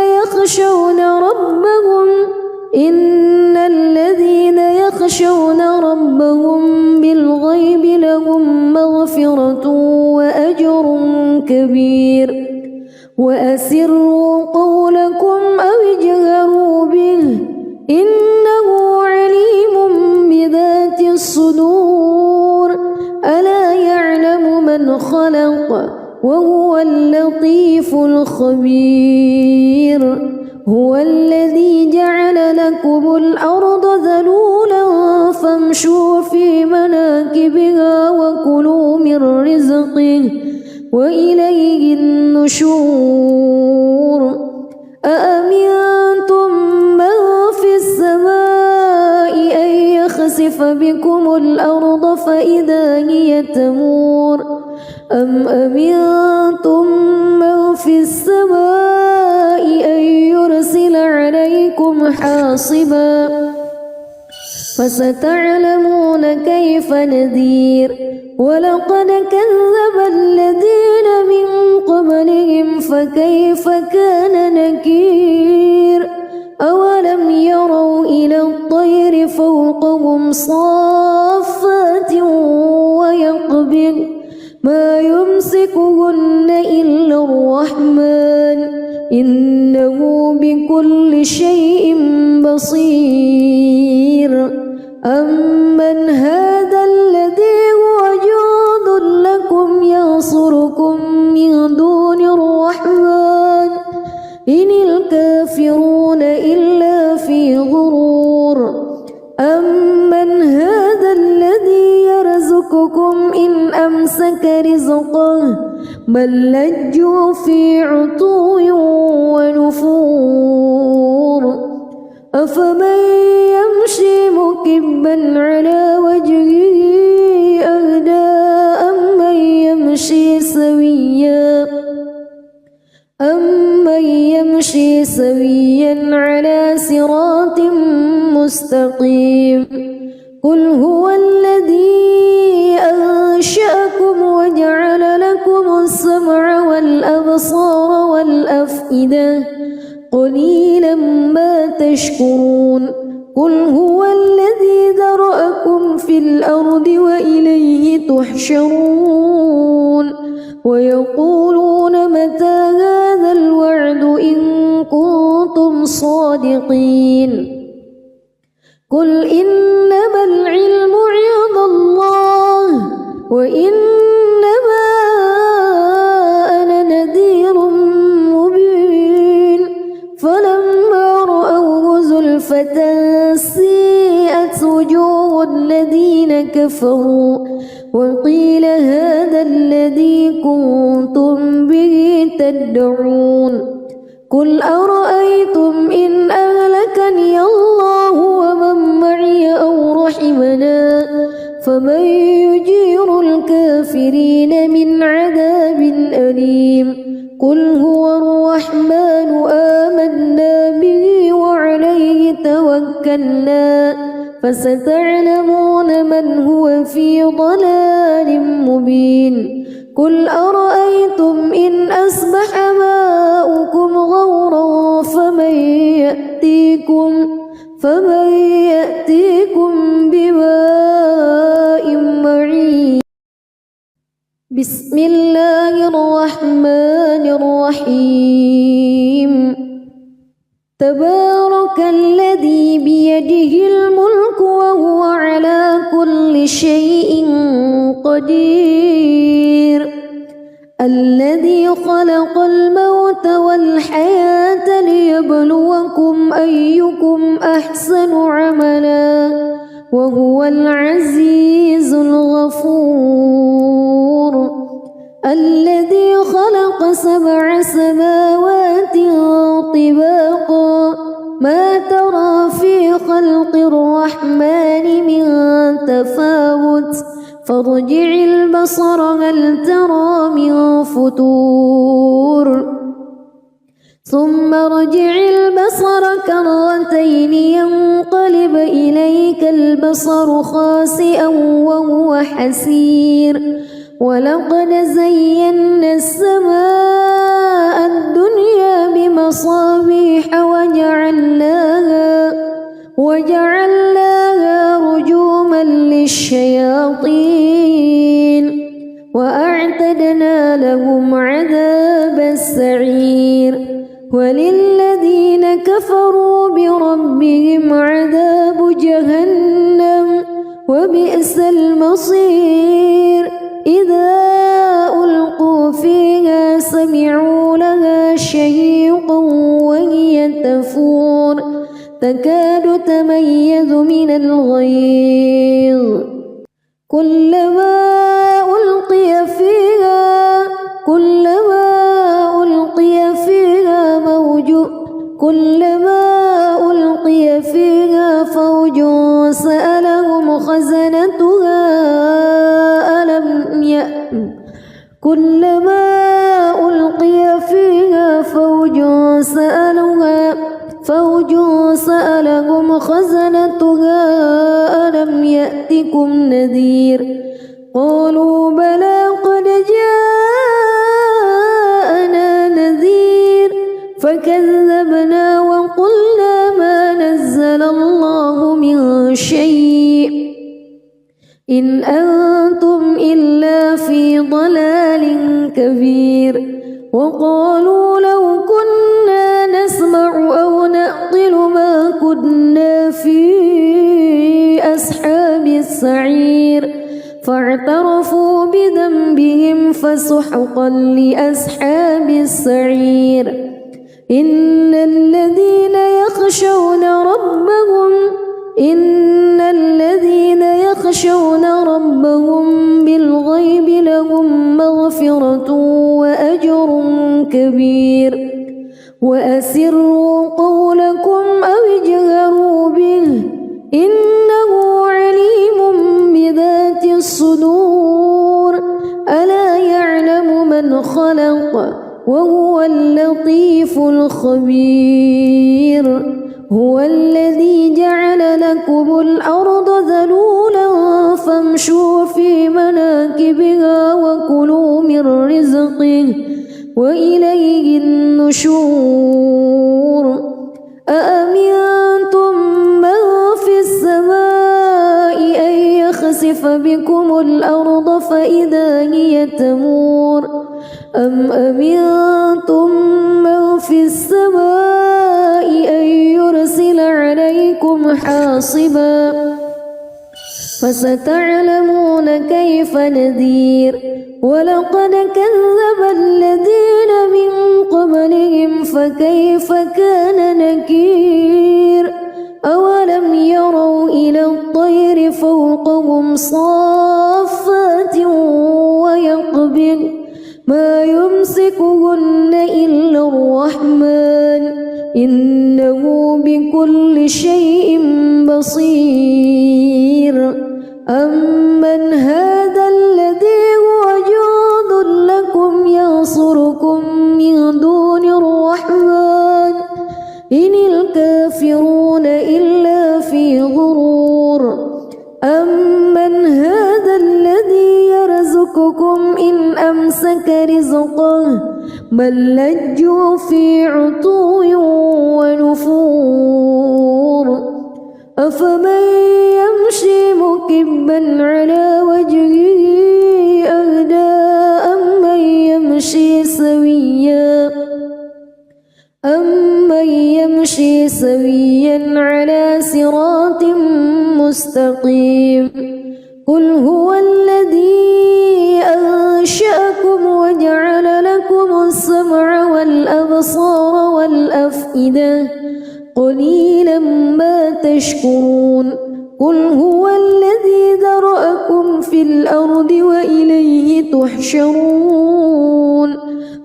يخشون ربهم بالغيب لهم مغفرة وأجر كبير وأسروا قولكم أو اجهروا به إنه عليم بذات الصدور ألا يعلم من خلق وهو اللطيف الخبير هو الذي جعل لكم الأرض ذلولا فامشوا في مناكبها وكلوا من رزقه وإليه النشور أأمنتم من في السماء أن يخسف بكم الأرض فإذا هي تمور أم أمنتم من في السماء أن يرسل عليكم حاصبا فستعلمون كيف نذير ولقد كذب الذين من قبلهم فكيف كان نكير أولم يروا إلى الطير فوقهم صافات ويقبض ما يمسكهن إلا الرحمن إنه بكل شيء بصير أمن هذا الذي هو جند لكم ينصركم من دون الرحمن إن الكافرون إلا في غرور أمن هذا الذي يرزقكم إن أمسك رزقه بل لجوا في عتو ونفور أفمن يمشي مكبا على وجهه أهدى أمن يمشي سويا على صراط مستقيم قل هو الذي أنشأكم وجعل لكم السمع والأبصار والأفئدة قليلا ما تشكرون قل هو الذي ذرأكم في الأرض وإليه تحشرون ويقولون متى هذا الوعد إن كنتم صادقين قل إنما العلم عند الله وإنما أنا نذير مبين فلما رأوه زلفة سيئت وجوه الذين كفروا وقيل هذا الذي كنتم به تدعون قل أرأيتم إن أهلكني الله ومن معي أو رحمنا فمن يجير الكافرين من قل هو الرحمن آمنا به وعليه توكلنا فستعلمون من هو في ضلال مبين قل أرأيتم إن أصبح ماؤكم غورا فمن يأتيكم بماء معين. بسم الله الرحمن الرحيم تبارك الذي بيده الملك وهو على كل شيء قدير الذي خلق الموت والحياة ليبلوكم أيكم أحسن عملا وهو العزيز الغفور الذي خلق 7 سماوات طباقا ما ترى في خلق الرحمن من تفاوت فارجع البصر هل ترى من فطور ثم ارجع البصر كرتين ينقلب إليك البصر خاسئا وهو حسير ولقد زينا السماء الدنيا بمصابيح وجعلناها رجوما للشياطين وأعتدنا لهم عذاب السعير وللذين كفروا بربهم عذاب جهنم وبئس المصير إذا ألقوا فيها سمعوا لها شهيقا وهي تفور تكاد تميز من الغيظ كلما ألقي فيها فوج سألهم خزنتها كلما ألقي فيها فوج سألهم خزنتها ألم يأتكم نذير قالوا بلى قد جاءنا نذير فكذبنا وقلنا ما نزل الله من شيء إن أنتم إلا في ضلال كبير وقالوا لو كنا نسمع أو نعقل ما كنا في أصحاب السعير فاعترفوا بذنبهم فسحقا لأصحاب السعير إن الذين يخشون ربهم بالغيب لهم مغفرة وأجر كبير وأسروا قولكم أو اجهروا به إنه عليم بذات الصدور ألا يعلم من خلق وهو اللطيف الخبير هو الذي جعل لكم الأرض ذلولا فامشوا في مناكبها وكلوا من رزقه وإليه النشور أأمنتم من في السماء أن يخسف بكم الأرض فإذا هي تمور أم أمنتم من في السماء أن يرسل عليكم حاصبا فستعلمون كيف نذير ولقد كذب الذين من قبلهم فكيف كان نكير أولم يروا إلى الطير فوقهم صافات ويقبض ما يمسكهن إلا الرحمن إنه بكل شيء بصير أمن هذا الذي هو جند لكم ينصركم من الكافرون إلا في غرور أمن هذا الذي يرزقكم إن أمسك رزقه بل لجوا في عتو ونفور أفمن يمشي مكبا على وجهه أهدى أمن يمشي سويا على صراط مستقيم قل هو الذي أنشأكم وجعل لكم السمع والأبصار والأفئدة قليلا ما تشكرون قل هو الذي ذرأكم في الأرض وإليه تحشرون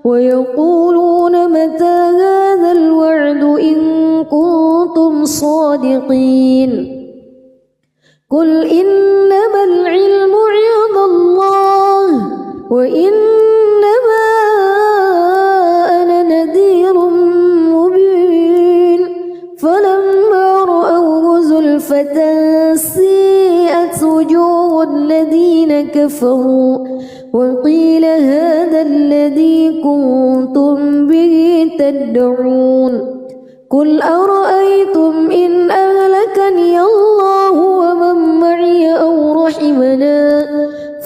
ويقولون متى هذا الوعد إن كنتم صادقين قل إنما العلم عند الله وإنما أنا نذير مبين فلما رأوه زلفة سيئت وجوه الذين كفروا وقيل هذا الذي كنتم به تدعون قل أرأيتم إن أهلكني الله ومن معي أو رحمنا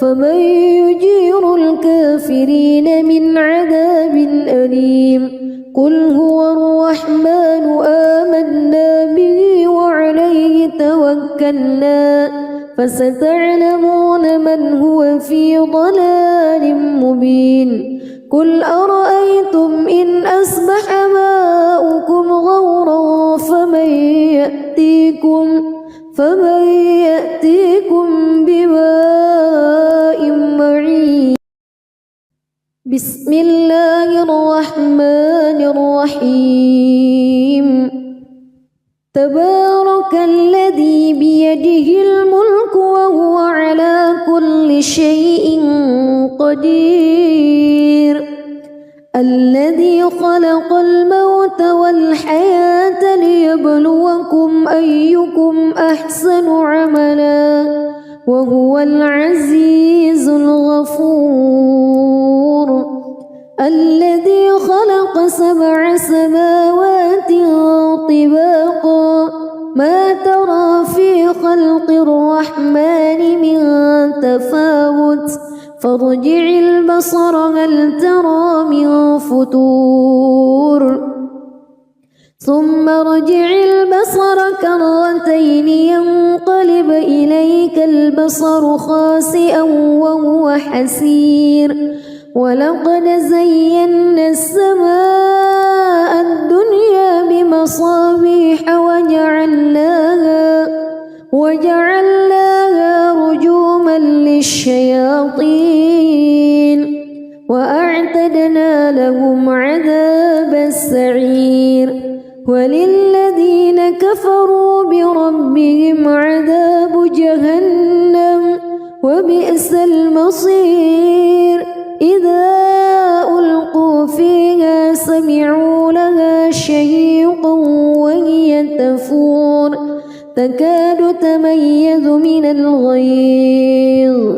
فمن يجير الكافرين من عذاب أليم قل هو الرحمن آمنا به وعليه توكلنا فستعلمون من هو في ضلال مبين قل أرأيتم إن أصبح ماؤكم غورا فمن يأتيكم بماء معين بسم الله الرحمن الرحيم تبارك الذي بيده الملك وهو على كل شيء قدير الذي خلق الموت والحياة ليبلوكم أيكم أحسن عملا وهو العزيز الغفور الذي خلق 7 سماوات طباقا ما ترى في خلق الرحمن من تفاوت فارجع البصر هل ترى من فتور ثم ارجع البصر كرتين ينقلب إليك البصر خاسئا وهو حسير ولقد زينا السماء الدنيا بمصابيح وجعلناها رجوما للشياطين وأعتدنا لهم عذاب السعير وللذين كفروا بربهم عذاب جهنم وبئس المصير إذا ألقوا فيها سمعوا لها شهيقا وهي تفور تكاد تميز من الغيظ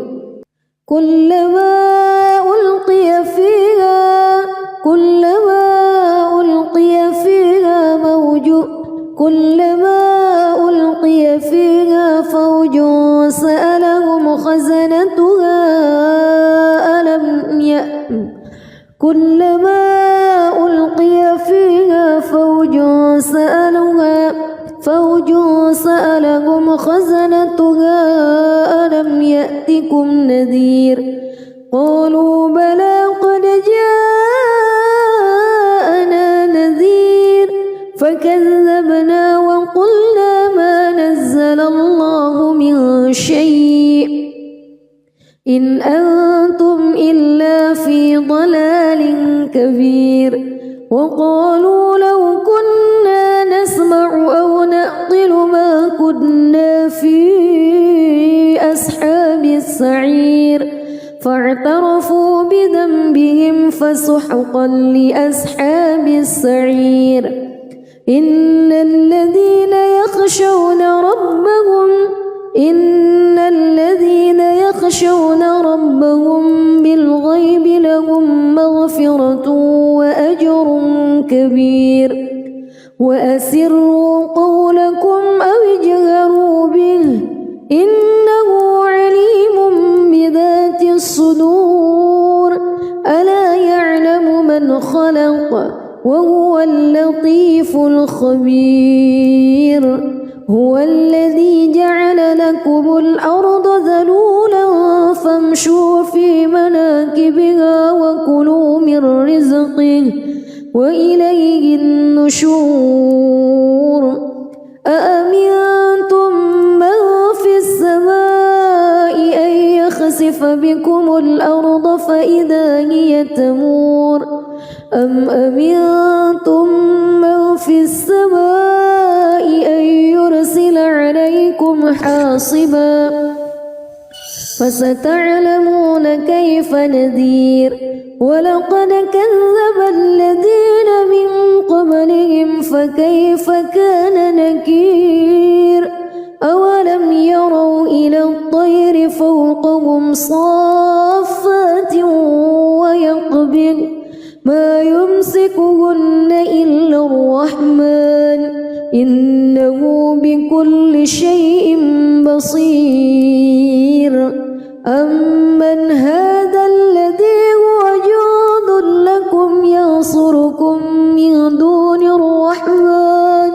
كلما ألقي فيها فوج سألهم خزنتها ألم يأتكم نذير قالوا بلى قد جاءنا نذير فكذبنا وقلنا ما نزل الله من شيء إن أنتم إلا في ضلال كبير وقالوا لو كنا نسمع أو نعقل ما كنا في أصحاب السعير فاعترفوا بذنبهم فسحقا لأصحاب السعير إن الذين يخشون ربهم بالغيب لهم مغفرة وأجر كبير وأسروا قولكم أو اجهروا به إنه عليم بذات الصدور ألا يعلم من خلق وهو اللطيف الخبير هو الذي جعل لكم الأرض ذلولا فامشوا في مناكبها وكلوا من رزقه وإليه النشور أأمنتم من في السماء أن يخسف بكم الأرض فإذا هي تمور أم أمنتم من في السماء أن يرسل عليكم حاصبا فستعلمون كيف نذير ولقد كذب الذين من قبلهم فكيف كان نكير أولم يروا إلى الطير فوقهم صافات ويقبض ما يمسكهن إلا الرحمن إنه بكل شيء بصير أمن هذا الذي هو جند لكم ينصركم من دون الرحمن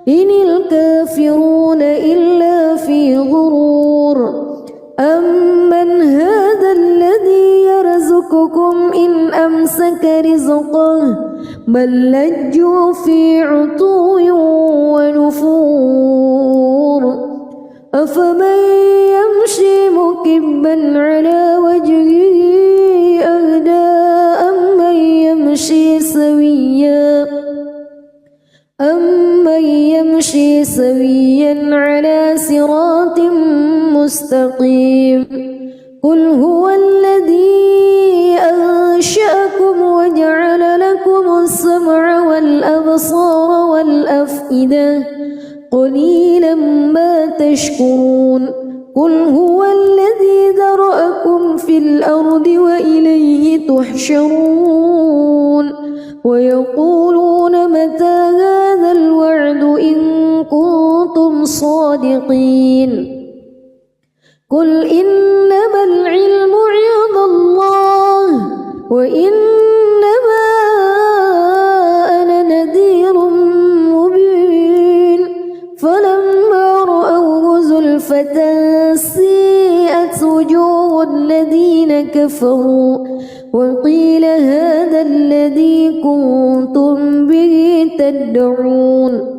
إن الكافرون إلا في غرور أمن هذا الذي يرزقكم إن أمسك رزقه بل لجوا في عتو ونفور أفمن يمشي مكبا على وجهه أهدى أمن يمشي سويا على صراط مستقيم قل هو الذي أنشأكم وجعل لكم السمع والأبصار والأفئدة قليلا ما تشكرون قل هو الذي ذرأكم في الأرض وإليه تحشرون ويقولون متى هذا الوعد إن كنتم صادقين قل إنما العلم عند الله وإنما أنا نذير مبين فلما رأوه زلفة سيئت وجوه الذين كفروا وقيل هذا الذي كنتم به تدعون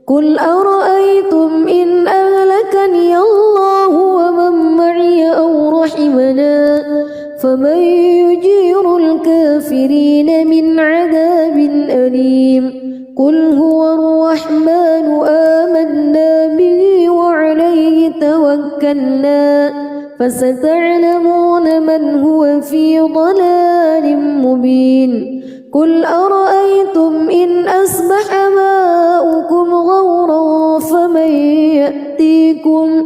قل أرأيتم إن أهلكني الله ومن معي أو رحمنا فمن يجير الكافرين من عذاب أليم قل هو الرحمن آمنا به وعليه توكلنا فستعلمون من هو في ضلال مبين قل أرأيتم إن أصبح ماؤكم غورا فمن يأتيكم